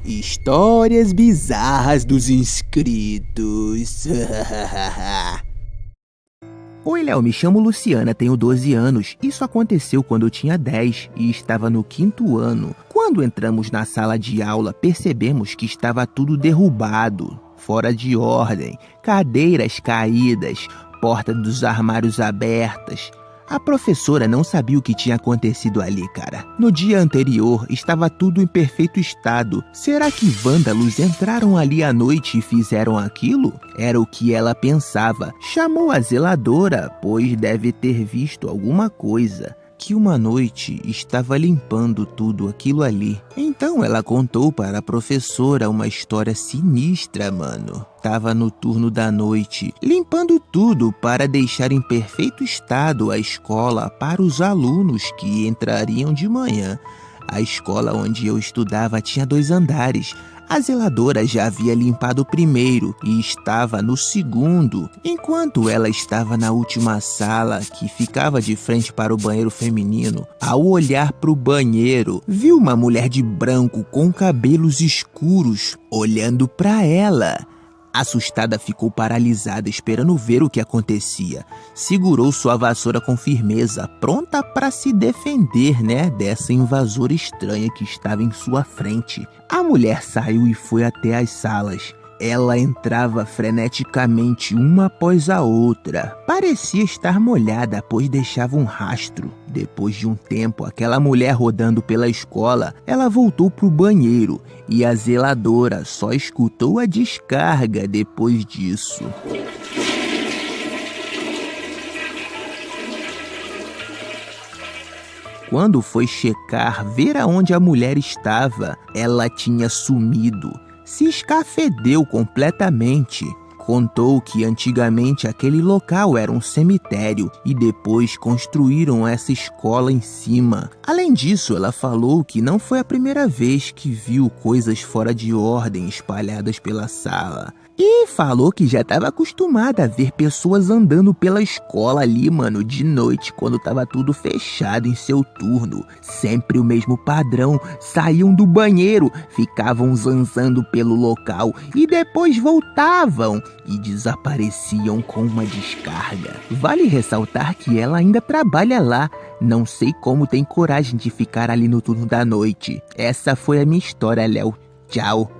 Histórias bizarras dos inscritos. Oi, Léo, me chamo Luciana, tenho 12 anos. Isso aconteceu quando eu tinha 10 e estava no 5º ano. Quando entramos na sala de aula, percebemos que estava tudo derrubado, fora de ordem, cadeiras caídas, porta dos armários abertas. A professora não sabia o que tinha acontecido ali, cara. No dia anterior, estava tudo em perfeito estado. Será que vândalos entraram ali à noite e fizeram aquilo? Era o que ela pensava. Chamou a zeladora, pois deve ter visto alguma coisa. Que uma noite estava limpando tudo aquilo ali. Então ela contou para a professora uma história sinistra, mano. Tava no turno da noite, limpando tudo para deixar em perfeito estado a escola para os alunos que entrariam de manhã. A escola onde eu estudava tinha 2 andares. A zeladora já havia limpado o primeiro e estava no segundo, enquanto ela estava na última sala, que ficava de frente para o banheiro feminino. Ao olhar para o banheiro, viu uma mulher de branco com cabelos escuros olhando para ela. Assustada, ficou paralisada, esperando ver o que acontecia. Segurou sua vassoura com firmeza, pronta para se defender, dessa invasora estranha que estava em sua frente. A mulher saiu e foi até as salas. Ela entrava freneticamente uma após a outra. Parecia estar molhada, pois deixava um rastro. Depois de um tempo, aquela mulher rodando pela escola, ela voltou para o banheiro e a zeladora só escutou a descarga depois disso. Quando foi checar, ver aonde a mulher estava, ela tinha sumido. Se escafedeu completamente. Contou que antigamente aquele local era um cemitério e depois construíram essa escola em cima. Além disso, ela falou que não foi a primeira vez que viu coisas fora de ordem espalhadas pela sala. E falou que já estava acostumada a ver pessoas andando pela escola ali, mano, de noite, quando estava tudo fechado em seu turno. Sempre o mesmo padrão, saíam do banheiro, ficavam zanzando pelo local e depois voltavam e desapareciam com uma descarga. Vale ressaltar que ela ainda trabalha lá. Não sei como tem coragem de ficar ali no turno da noite. Essa foi a minha história, Léo. Tchau.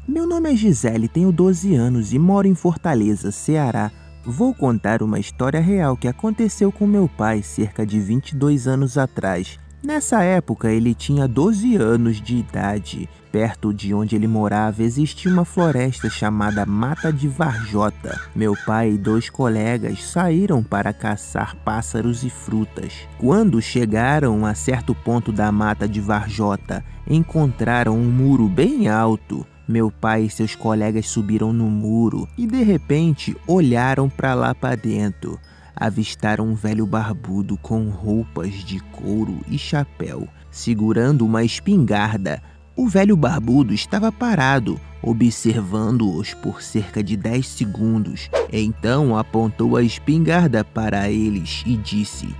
Meu nome é Gisele, tenho 12 anos e moro em Fortaleza, Ceará. Vou contar uma história real que aconteceu com meu pai cerca de 22 anos atrás. Nessa época, ele tinha 12 anos de idade. Perto de onde ele morava existia uma floresta chamada Mata de Varjota. Meu pai e 2 colegas saíram para caçar pássaros e frutas. Quando chegaram a certo ponto da Mata de Varjota, encontraram um muro bem alto. Meu pai e seus colegas subiram no muro e, de repente, olharam para lá para dentro. Avistaram um velho barbudo com roupas de couro e chapéu, segurando uma espingarda. O velho barbudo estava parado, observando-os por cerca de 10 segundos. Então apontou a espingarda para eles e disse: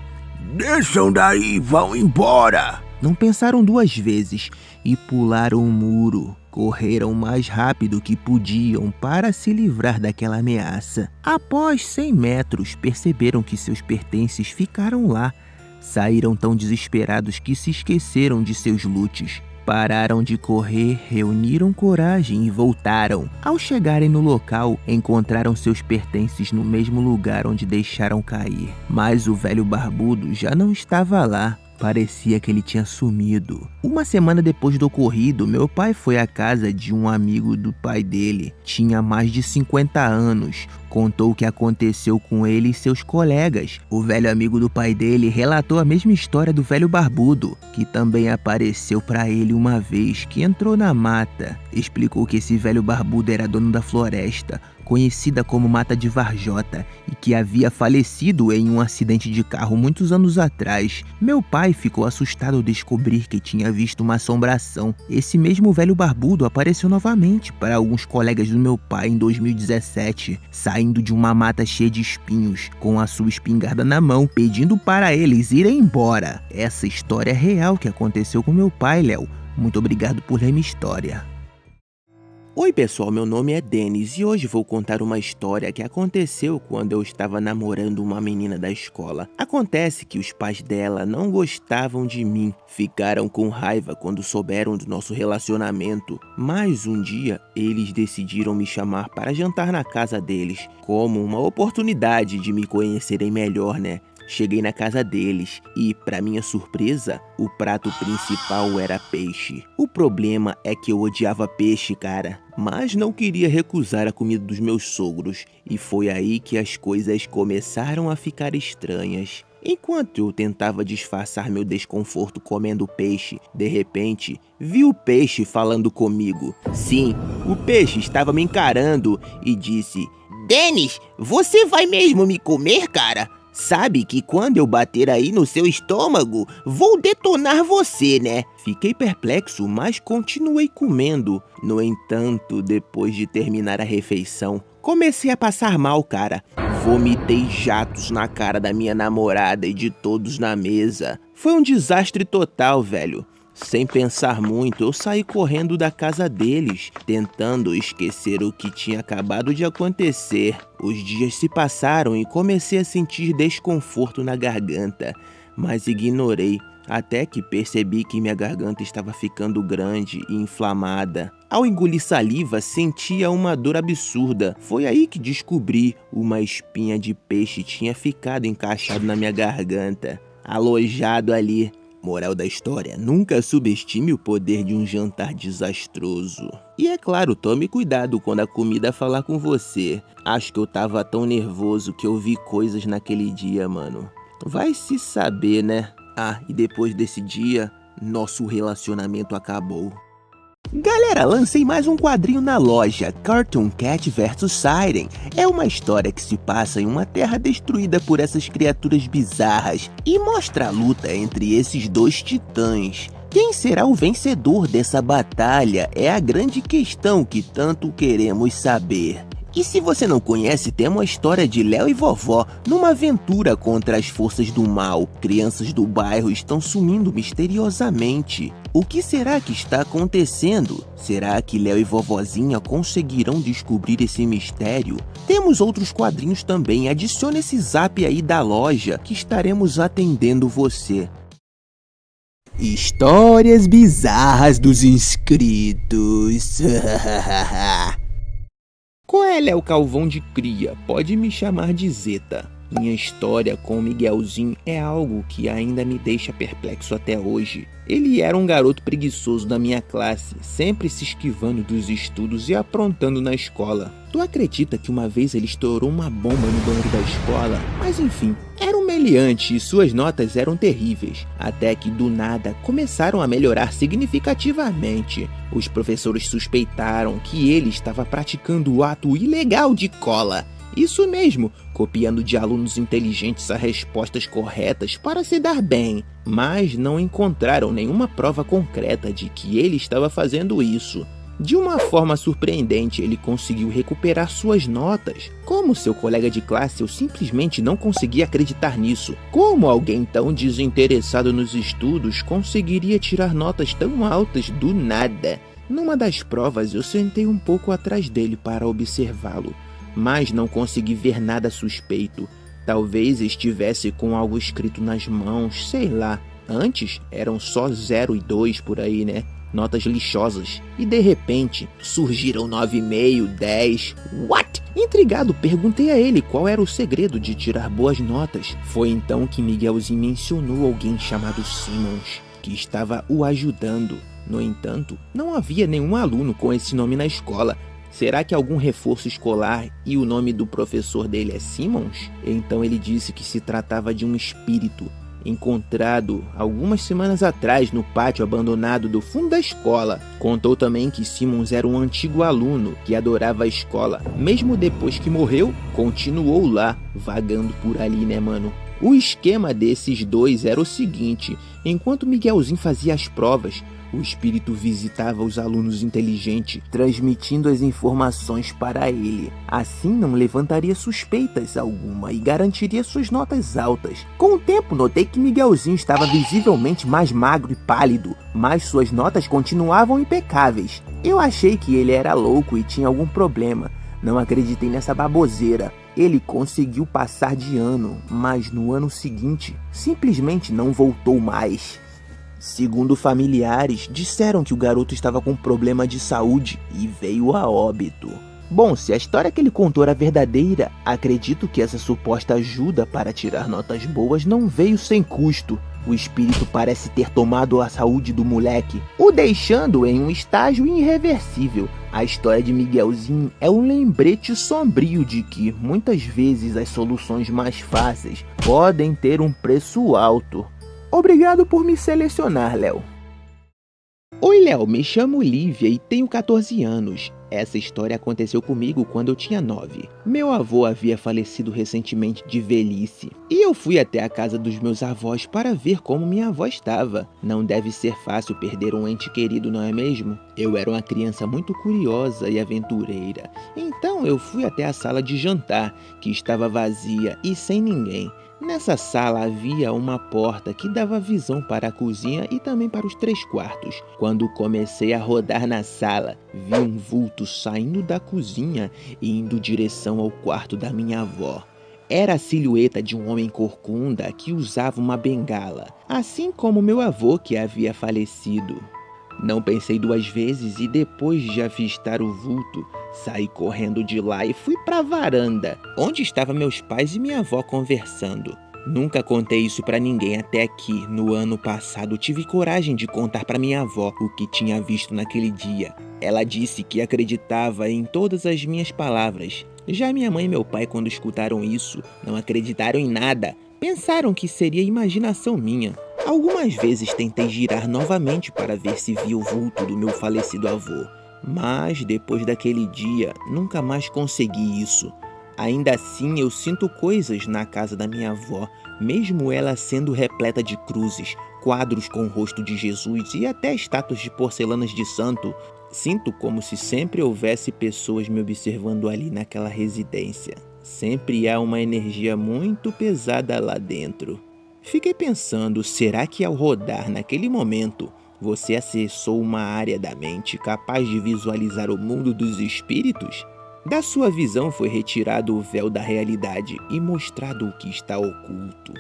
"Desçam daí, vão embora!" Não pensaram 2 vezes e pularam o muro. Correram o mais rápido que podiam para se livrar daquela ameaça. Após 100 metros, perceberam que seus pertences ficaram lá. Saíram tão desesperados que se esqueceram de seus lutes. Pararam de correr, reuniram coragem e voltaram. Ao chegarem no local, encontraram seus pertences no mesmo lugar onde deixaram cair. Mas o velho barbudo já não estava lá. Parecia que ele tinha sumido. Uma semana depois do ocorrido, meu pai foi à casa de um amigo do pai dele. Tinha mais de 50 anos. contou o que aconteceu com ele e seus colegas. O velho amigo do pai dele relatou a mesma história do velho barbudo, que também apareceu para ele uma vez que entrou na mata. Explicou que esse velho barbudo era dono da floresta, conhecida como Mata de Varjota, e que havia falecido em um acidente de carro muitos anos atrás. Meu pai ficou assustado ao descobrir que tinha visto uma assombração. Esse mesmo velho barbudo apareceu novamente para alguns colegas do meu pai em 2017, saindo de uma mata cheia de espinhos, com a sua espingarda na mão, pedindo para eles irem embora. Essa história é real que aconteceu com meu pai, Léo. Muito obrigado por ler minha história. Oi pessoal, meu nome é Denis e hoje vou contar uma história que aconteceu quando eu estava namorando uma menina da escola. Acontece que os pais dela não gostavam de mim, ficaram com raiva quando souberam do nosso relacionamento, mas um dia eles decidiram me chamar para jantar na casa deles, como uma oportunidade de me conhecerem melhor, né? Cheguei na casa deles e, para minha surpresa, o prato principal era peixe. O problema é que eu odiava peixe, cara, mas não queria recusar a comida dos meus sogros, e foi aí que as coisas começaram a ficar estranhas. Enquanto eu tentava disfarçar meu desconforto comendo peixe, de repente, vi o peixe falando comigo. Sim, o peixe estava me encarando e disse: "Denis, você vai mesmo me comer, cara? Sabe que quando eu bater aí no seu estômago, vou detonar você, né?" Fiquei perplexo, mas continuei comendo. No entanto, depois de terminar a refeição, comecei a passar mal, cara. Vomitei jatos na cara da minha namorada e de todos na mesa. Foi um desastre total, velho. Sem pensar muito, eu saí correndo da casa deles, tentando esquecer o que tinha acabado de acontecer. Os dias se passaram e comecei a sentir desconforto na garganta, mas ignorei, até que percebi que minha garganta estava ficando grande e inflamada. Ao engolir saliva, sentia uma dor absurda. Foi aí que descobri uma espinha de peixe tinha ficado encaixado na minha garganta, alojado ali. Moral da história, nunca subestime o poder de um jantar desastroso. E é claro, tome cuidado quando a comida falar com você. Acho que eu tava tão nervoso que eu vi coisas naquele dia, mano. Vai se saber, né? Ah, e depois desse dia, nosso relacionamento acabou. Galera, lancei mais um quadrinho na loja, Cartoon Cat vs Siren. É uma história que se passa em uma terra destruída por essas criaturas bizarras e mostra a luta entre esses dois titãs. Quem será o vencedor dessa batalha é a grande questão que tanto queremos saber. E se você não conhece, temos a história de Léo e Vovó numa aventura contra as forças do mal. Crianças do bairro estão sumindo misteriosamente. O que será que está acontecendo? Será que Léo e Vovozinha conseguirão descobrir esse mistério? Temos outros quadrinhos também, adicione esse zap aí da loja que estaremos atendendo você. Histórias bizarras dos inscritos. Qual é, Léo Calvão de Cria? Pode me chamar de Zeta. Minha história com o Miguelzinho é algo que ainda me deixa perplexo até hoje. Ele era um garoto preguiçoso da minha classe, sempre se esquivando dos estudos e aprontando na escola. Tu acredita que uma vez ele estourou uma bomba no banheiro da escola? Mas enfim, era um meliante e suas notas eram terríveis, até que do nada começaram a melhorar significativamente. Os professores suspeitaram que ele estava praticando o ato ilegal de cola. Isso mesmo, copiando de alunos inteligentes as respostas corretas para se dar bem, mas não encontraram nenhuma prova concreta de que ele estava fazendo isso. De uma forma surpreendente, ele conseguiu recuperar suas notas. Como seu colega de classe, eu simplesmente não conseguia acreditar nisso. Como alguém tão desinteressado nos estudos conseguiria tirar notas tão altas do nada? Numa das provas, eu sentei um pouco atrás dele para observá-lo, mas não consegui ver nada suspeito. Talvez estivesse com algo escrito nas mãos, sei lá. Antes eram só 0 e 2 por aí, né? Notas lixosas. E de repente surgiram 9,5, 10. What? Intrigado, perguntei a ele qual era o segredo de tirar boas notas. Foi então que Miguelzinho mencionou alguém chamado Simmons, que estava o ajudando. No entanto, não havia nenhum aluno com esse nome na escola. Será que algum reforço escolar e o nome do professor dele é Simmons? Então ele disse que se tratava de um espírito encontrado algumas semanas atrás no pátio abandonado do fundo da escola. Contou também que Simmons era um antigo aluno que adorava a escola. Mesmo depois que morreu, continuou lá, vagando por ali, né, mano? O esquema desses dois era o seguinte: enquanto Miguelzinho fazia as provas, o espírito visitava os alunos inteligentes, transmitindo as informações para ele. Assim não levantaria suspeitas alguma e garantiria suas notas altas. Com o tempo, notei que Miguelzinho estava visivelmente mais magro e pálido, mas suas notas continuavam impecáveis. Eu achei que ele era louco e tinha algum problema. Não acreditei nessa baboseira. Ele conseguiu passar de ano, mas no ano seguinte, simplesmente não voltou mais. Segundo familiares, disseram que o garoto estava com problema de saúde e veio a óbito. Bom, se a história que ele contou era verdadeira, acredito que essa suposta ajuda para tirar notas boas não veio sem custo. O espírito parece ter tomado a saúde do moleque, o deixando em um estágio irreversível. A história de Miguelzinho é um lembrete sombrio de que, muitas vezes, as soluções mais fáceis podem ter um preço alto. Obrigado por me selecionar, Léo. Oi, Léo, me chamo Lívia e tenho 14 anos. Essa história aconteceu comigo quando eu tinha 9. Meu avô havia falecido recentemente de velhice e eu fui até a casa dos meus avós para ver como minha avó estava. Não deve ser fácil perder um ente querido, não é mesmo? Eu era uma criança muito curiosa e aventureira, então eu fui até a sala de jantar, que estava vazia e sem ninguém. Nessa sala havia uma porta que dava visão para a cozinha e também para os 3 quartos. Quando comecei a rodar na sala, vi um vulto saindo da cozinha e indo direção ao quarto da minha avó. Era a silhueta de um homem corcunda que usava uma bengala, assim como meu avô que havia falecido. Não pensei 2 vezes e depois de avistar o vulto, saí correndo de lá e fui para a varanda, onde estavam meus pais e minha avó conversando. Nunca contei isso para ninguém até que, no ano passado, tive coragem de contar para minha avó o que tinha visto naquele dia. Ela disse que acreditava em todas as minhas palavras. Já minha mãe e meu pai, quando escutaram isso, não acreditaram em nada. Pensaram que seria imaginação minha. Algumas vezes tentei girar novamente para ver se via o vulto do meu falecido avô, mas depois daquele dia nunca mais consegui isso. Ainda assim eu sinto coisas na casa da minha avó, mesmo ela sendo repleta de cruzes, quadros com o rosto de Jesus e até estátuas de porcelanas de santo. Sinto como se sempre houvesse pessoas me observando ali naquela residência. Sempre há uma energia muito pesada lá dentro. Fiquei pensando, será que ao rodar naquele momento, você acessou uma área da mente capaz de visualizar o mundo dos espíritos? Da sua visão foi retirado o véu da realidade e mostrado o que está oculto.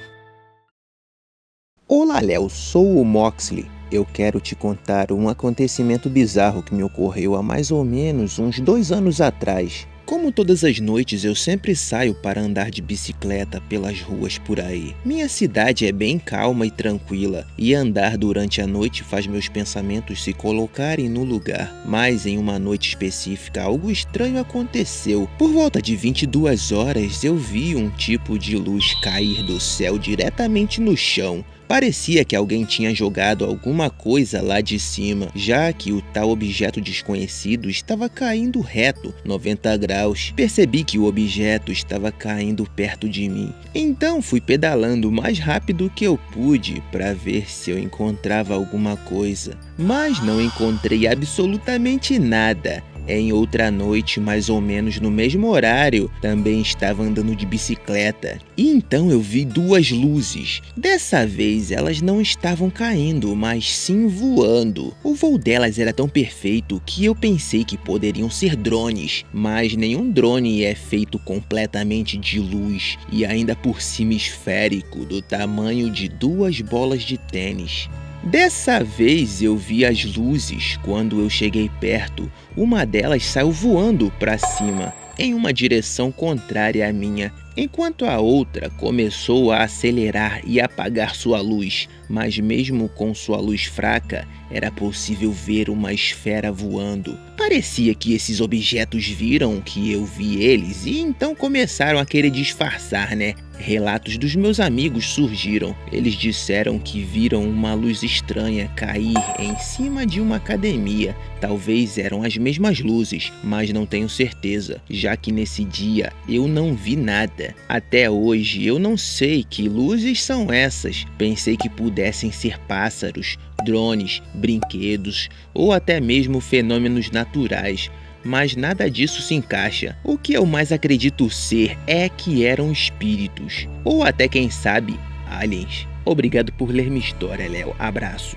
Olá, Léo, sou o Moxley. Eu quero te contar um acontecimento bizarro que me ocorreu há mais ou menos uns 2 anos atrás. Como todas as noites, eu sempre saio para andar de bicicleta pelas ruas por aí. Minha cidade é bem calma e tranquila, e andar durante a noite faz meus pensamentos se colocarem no lugar. Mas em uma noite específica, algo estranho aconteceu. Por volta de 22 horas, eu vi um tipo de luz cair do céu diretamente no chão. Parecia que alguém tinha jogado alguma coisa lá de cima, já que o tal objeto desconhecido estava caindo reto, 90 graus. Percebi que o objeto estava caindo perto de mim. Então fui pedalando o mais rápido que eu pude para ver se eu encontrava alguma coisa. Mas não encontrei absolutamente nada. Em outra noite, mais ou menos no mesmo horário, também estava andando de bicicleta. E então eu vi 2 luzes. Dessa vez elas não estavam caindo, mas sim voando. O voo delas era tão perfeito que eu pensei que poderiam ser drones. Mas nenhum drone é feito completamente de luz e ainda por cima esférico, do tamanho de 2 bolas de tênis. Dessa vez eu vi as luzes. Quando eu cheguei perto, uma delas saiu voando para cima, em uma direção contrária à minha, enquanto a outra começou a acelerar e apagar sua luz. Mas mesmo com sua luz fraca, Era possível ver uma esfera voando. Parecia que esses objetos viram que eu vi eles e então começaram a querer disfarçar, né? Relatos dos meus amigos surgiram. Eles disseram que viram uma luz estranha cair em cima de uma academia. Talvez eram as mesmas luzes, mas não tenho certeza, já que nesse dia eu não vi nada. Até hoje eu não sei que luzes são essas. Pensei que pudessem ser pássaros, drones, brinquedos ou até mesmo fenômenos naturais. Mas nada disso se encaixa. O que eu mais acredito ser é que eram espíritos, ou até quem sabe, aliens. Obrigado por ler minha história, Léo. Abraço.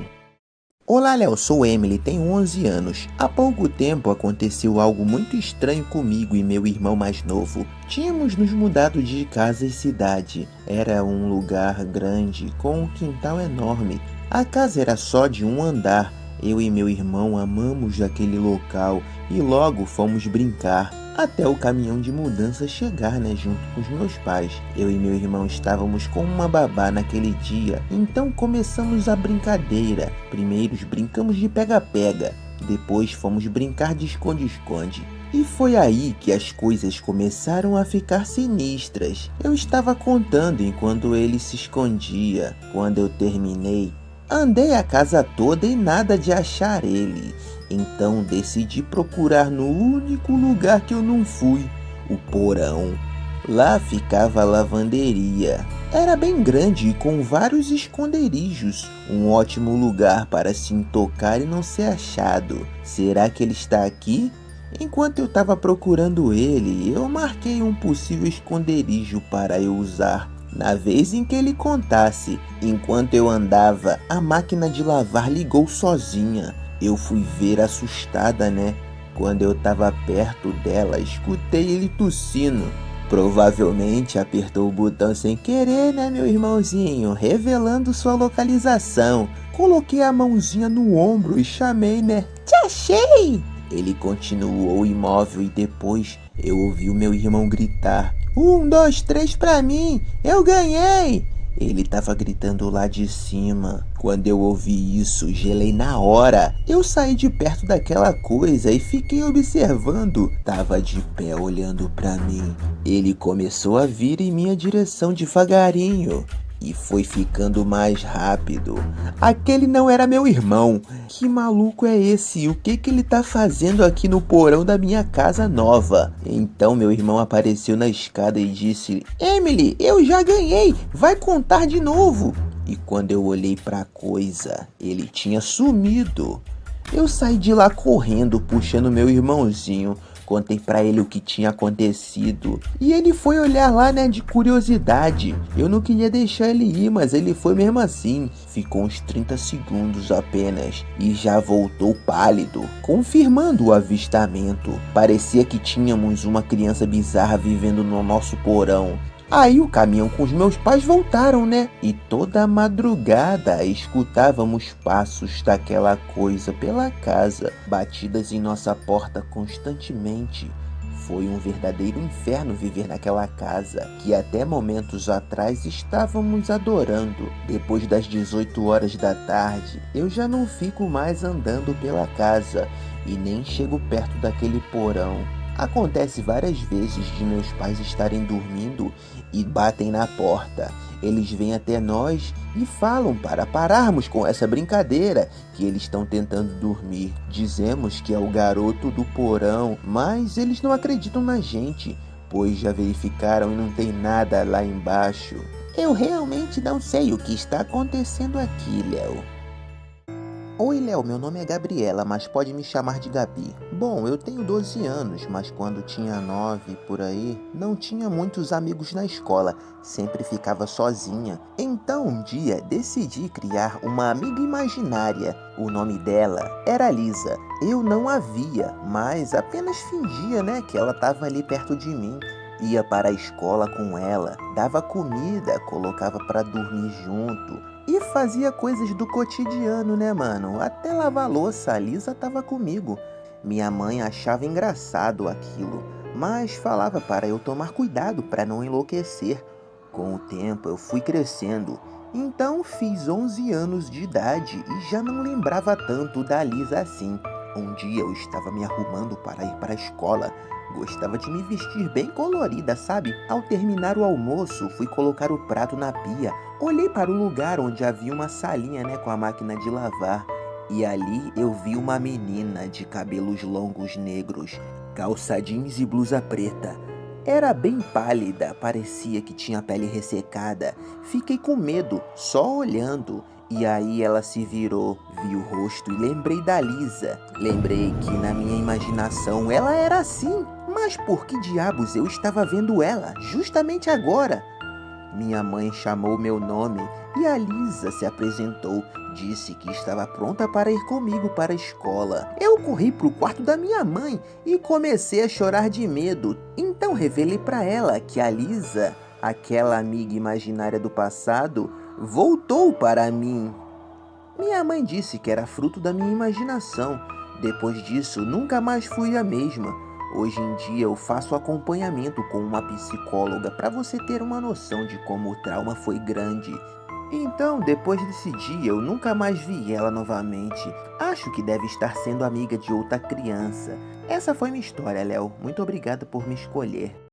Olá, Léo, sou Emily, tenho 11 anos. Há pouco tempo aconteceu algo muito estranho comigo e meu irmão mais novo. Tínhamos nos mudado de casa e cidade. Era um lugar grande, com um quintal enorme. A casa era só de um andar. Eu e meu irmão amamos aquele local e logo fomos brincar, até o caminhão de mudança chegar, junto com os meus pais. Eu e meu irmão estávamos com uma babá naquele dia, então começamos a brincadeira. Primeiro brincamos de pega-pega, depois fomos brincar de esconde-esconde. E foi aí que as coisas começaram a ficar sinistras. Eu estava contando enquanto ele se escondia. Quando eu terminei, andei a casa toda e nada de achar ele. Então decidi procurar no único lugar que eu não fui, o porão. Lá ficava a lavanderia. Era bem grande e com vários esconderijos. Um ótimo lugar para se intocar e não ser achado. Será que ele está aqui? Enquanto eu estava procurando ele, eu marquei um possível esconderijo para eu usar na vez em que ele contasse. Enquanto eu andava, a máquina de lavar ligou sozinha. Eu fui ver assustada, Quando eu tava perto dela, escutei ele tossindo. Provavelmente apertou o botão sem querer, meu irmãozinho, revelando sua localização. Coloquei a mãozinha no ombro e chamei, Te achei! Ele continuou imóvel e depois eu ouvi o meu irmão gritar: 1, 2, 3 pra mim! Eu ganhei! Ele tava gritando lá de cima. Quando eu ouvi isso, gelei na hora. Eu saí de perto daquela coisa e fiquei observando. Tava de pé olhando pra mim. Ele começou a vir em minha direção devagarinho e foi ficando mais rápido. Aquele não era meu irmão. Que maluco é esse? O que ele tá fazendo aqui no porão da minha casa nova? Então meu irmão apareceu na escada e disse: Emily, eu já ganhei, vai contar de novo. E quando eu olhei pra coisa, ele tinha sumido. Eu saí de lá correndo, puxando meu irmãozinho. Contei pra ele o que tinha acontecido e ele foi olhar lá, de curiosidade. Eu não queria deixar ele ir, mas ele foi mesmo assim. Ficou uns 30 segundos apenas e já voltou pálido, confirmando o avistamento. Parecia que tínhamos uma criança bizarra vivendo no nosso porão. Aí o caminhão com os meus pais voltaram, E toda a madrugada escutávamos passos daquela coisa pela casa, batidas em nossa porta constantemente. Foi um verdadeiro inferno viver naquela casa, que até momentos atrás estávamos adorando. Depois das 18 horas da tarde, eu já não fico mais andando pela casa e nem chego perto daquele porão. Acontece várias vezes de meus pais estarem dormindo e batem na porta. Eles vêm até nós e falam para pararmos com essa brincadeira, que eles estão tentando dormir. Dizemos que é o garoto do porão, mas eles não acreditam na gente, pois já verificaram e não tem nada lá embaixo. Eu realmente não sei o que está acontecendo aqui, Léo. Oi, Léo, meu nome é Gabriela, mas pode me chamar de Gabi. Bom, eu tenho 12 anos, mas quando tinha 9 por aí, não tinha muitos amigos na escola, sempre ficava sozinha. Então um dia decidi criar uma amiga imaginária. O nome dela era Lisa. Eu não a via, mas apenas fingia, que ela estava ali perto de mim. Ia para a escola com ela, dava comida, colocava para dormir junto. E fazia coisas do cotidiano, mano? Até lavar louça, a Lisa tava comigo. Minha mãe achava engraçado aquilo, mas falava para eu tomar cuidado para não enlouquecer. Com o tempo eu fui crescendo Então fiz 11 anos de idade e já não lembrava tanto da Lisa assim. Um dia eu estava me arrumando para ir para a escola. Gostava de me vestir bem colorida, sabe? Ao terminar o almoço, fui colocar o prato na pia. Olhei para o lugar onde havia uma salinha, com a máquina de lavar. E ali eu vi uma menina de cabelos longos negros, calça jeans e blusa preta. Era bem pálida, parecia que tinha a pele ressecada. Fiquei com medo, só olhando. E aí ela se virou, vi o rosto e lembrei da Lisa. Lembrei que na minha imaginação ela era assim. Mas por que diabos eu estava vendo ela, justamente agora? Minha mãe chamou meu nome e a Lisa se apresentou. Disse que estava pronta para ir comigo para a escola. Eu corri para o quarto da minha mãe e comecei a chorar de medo. Então revelei para ela que a Lisa, aquela amiga imaginária do passado, voltou para mim. Minha mãe disse que era fruto da minha imaginação. Depois disso, nunca mais fui a mesma. Hoje em dia eu faço acompanhamento com uma psicóloga para você ter uma noção de como o trauma foi grande. Então, depois desse dia, eu nunca mais vi ela novamente. Acho que deve estar sendo amiga de outra criança. Essa foi minha história, Léo. Muito obrigado por me escolher.